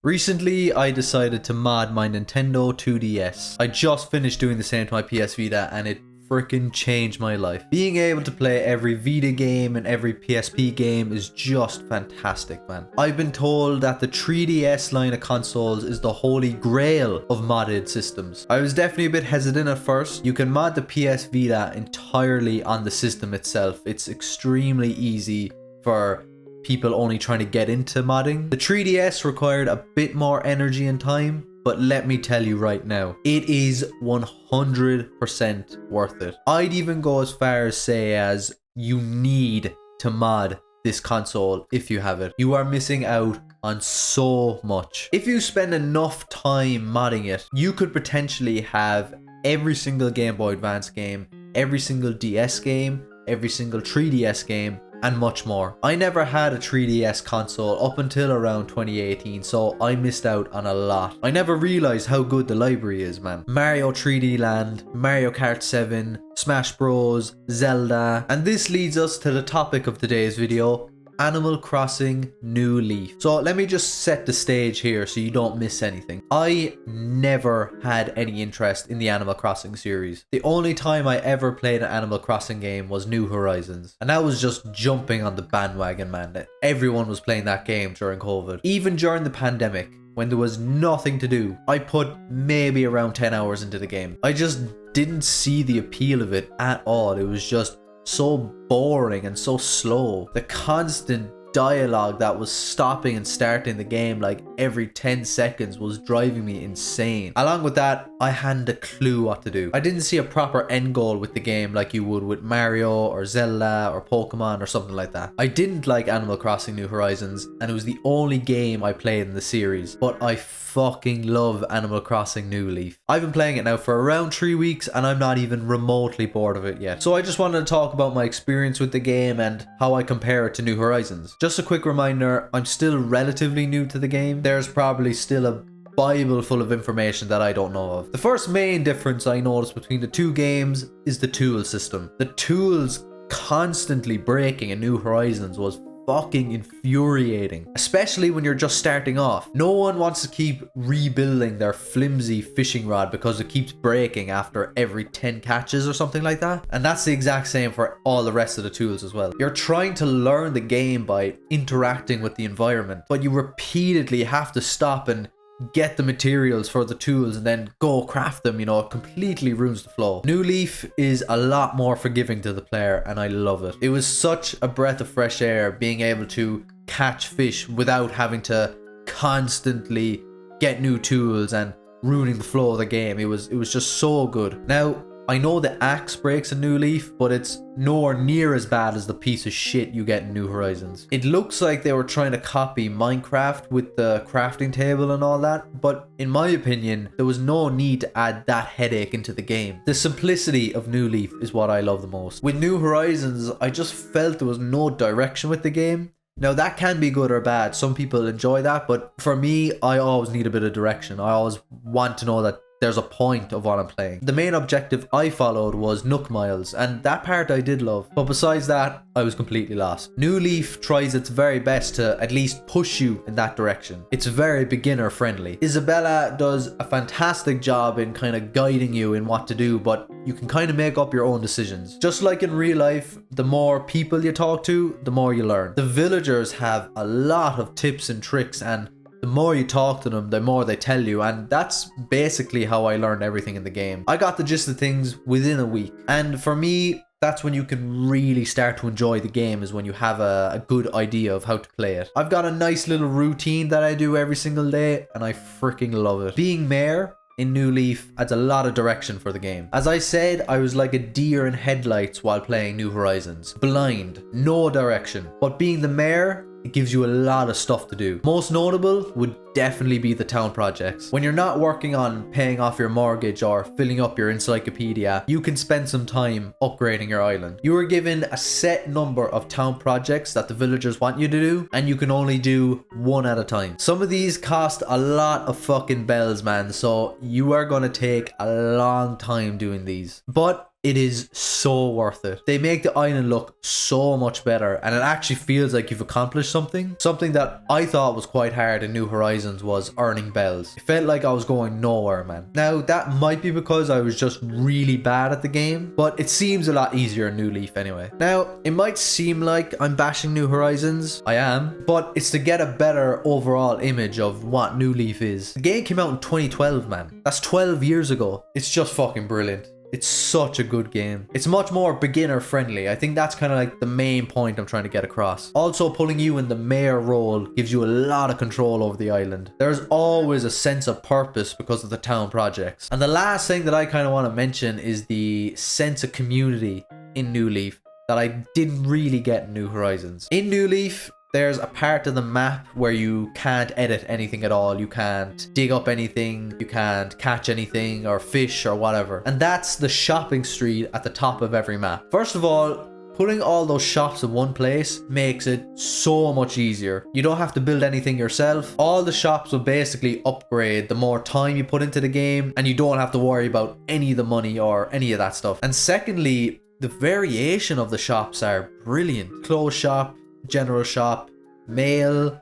Recently, I decided to mod my Nintendo 2DS. I just finished doing the same to my PS Vita and it freaking changed my life. Being able to play every Vita game and every PSP game is just fantastic, man. I've been told that the 3DS line of consoles is the holy grail of modded systems. I was definitely a bit hesitant at first. You can mod the PS Vita entirely on the system itself. It's extremely easy for people only trying to get into modding. The 3DS required a bit more energy and time, but let me tell you right now, it is 100% worth it. I'd even go as far as say as you need to mod this console if you have it. You are missing out on so much. If you spend enough time modding it, you could potentially have every single Game Boy Advance game, every single DS game, every single 3DS game, and much more. I never had a 3DS console up until around 2018, so I missed out on a lot. I never realized how good the library is, man. Mario 3D Land, Mario Kart 7, Smash Bros, Zelda, and this leads us to the topic of today's video, Animal Crossing New Leaf. So let me just set the stage here so you don't miss anything. I never had any interest in the Animal Crossing series. The only time I ever played an Animal Crossing game was New Horizons. And that was just jumping on the bandwagon, man. Everyone was playing that game during COVID. Even during the pandemic, when there was nothing to do, I put maybe around 10 hours into the game. I just didn't see the appeal of it at all. It was just so boring and so slow. The constant dialogue that was stopping and starting the game like every 10 seconds was driving me insane. Along with that, I hadn't a clue what to do. I didn't see a proper end goal with the game like you would with Mario or Zelda or Pokemon or something like that. I didn't like Animal Crossing New Horizons and it was the only game I played in the series, but I fucking love Animal Crossing New Leaf. I've been playing it now for around 3 weeks and I'm not even remotely bored of it yet. So I just wanted to talk about my experience with the game and how I compare it to New Horizons. Just a quick reminder, I'm still relatively new to the game. There's probably still a Bible full of information that I don't know of. The first main difference I noticed between the two games is the tool system. The tools constantly breaking in New Horizons was fucking infuriating, especially when you're just starting off. No one wants to keep rebuilding their flimsy fishing rod because it keeps breaking after every 10 catches or something like that. And that's the exact same for all the rest of the tools as well. You're trying to learn the game by interacting with the environment, but you repeatedly have to stop and get the materials for the tools and then go craft them. You know, it completely ruins the flow. New Leaf is a lot more forgiving to the player and I love it. It was such a breath of fresh air being able to catch fish without having to constantly get new tools and ruining the flow of the game. It was just so good. Now, I know the axe breaks in New Leaf, but it's nowhere near as bad as the piece of shit you get in New Horizons. It looks like they were trying to copy Minecraft with the crafting table and all that, but in my opinion, there was no need to add that headache into the game. The simplicity of New Leaf is what I love the most. With New Horizons, I just felt there was no direction with the game. Now that can be good or bad. Some people enjoy that, but for me, I always need a bit of direction. I always want to know that there's a point of what I'm playing. The main objective I followed was Nook Miles, and that part I did love. But besides that, I was completely lost. New Leaf tries its very best to at least push you in that direction. It's very beginner friendly. Isabella does a fantastic job in kind of guiding you in what to do, but you can kind of make up your own decisions. Just like in real life, the more people you talk to, the more you learn. The villagers have a lot of tips and tricks, and the more you talk to them, the more they tell you, and that's basically how I learned everything in the game. I got the gist of things within a week, and for me, that's when you can really start to enjoy the game, is when you have a good idea of how to play it. I've got a nice little routine that I do every single day, and I freaking love it. Being Mayor in New Leaf adds a lot of direction for the game. As I said, I was like a deer in headlights while playing New Horizons. Blind, no direction. But being the mayor, it gives you a lot of stuff to do. Most notable would definitely be the town projects. When you're not working on paying off your mortgage or filling up your encyclopedia, you can spend some time upgrading your island. You are given a set number of town projects that the villagers want you to do, and you can only do one at a time. Some of these cost a lot of fucking bells, man, so you are gonna take a long time doing these. But it is so worth it. They make the island look so much better, and it actually feels like you've accomplished something. Something that I thought was quite hard in New Horizons Horizons was earning bells. It felt like I was going nowhere, man. Now, that might be because I was just really bad at the game, but it seems a lot easier in New Leaf anyway. Now, it might seem like I'm bashing New Horizons. I am, but it's to get a better overall image of what New Leaf is. The game came out in 2012, man. That's 12 years ago. It's just fucking brilliant. It's such a good game. It's much more beginner friendly. I think that's kind of like the main point I'm trying to get across. Also, pulling you in the mayor role gives you a lot of control over the island. There's always a sense of purpose because of the town projects. And the last thing that I kind of want to mention is the sense of community in New Leaf that I didn't really get in New Horizons. In New Leaf, there's a part of the map where you can't edit anything at all. You can't dig up anything, you can't catch anything or fish or whatever. And that's the shopping street at the top of every map. First of all, putting all those shops in one place makes it so much easier. You don't have to build anything yourself. All the shops will basically upgrade the more time you put into the game, and you don't have to worry about any of the money or any of that stuff. And secondly, the variation of the shops are brilliant. Clothes shop, general shop, mail,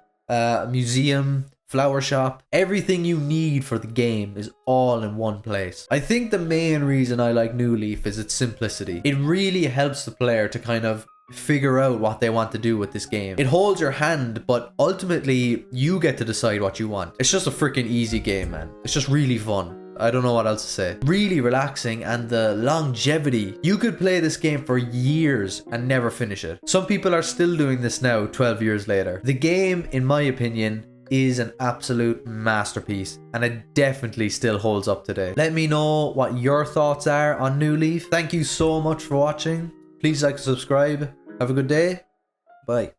museum, flower shop. Everything you need for the game is all in one place. I think the main reason I like New Leaf is its simplicity. It really helps the player to kind of figure out what they want to do with this game. It holds your hand, but ultimately you get to decide what you want. It's just a freaking easy game, man. It's just really fun. I don't know what else to say. Really relaxing, and the longevity. You could play this game for years and never finish it. Some people are still doing this now 12 years later. The game, in my opinion, is an absolute masterpiece, and it definitely still holds up today. Let me know what your thoughts are on New Leaf. Thank you so much for watching. Please like and subscribe. Have a good day. Bye.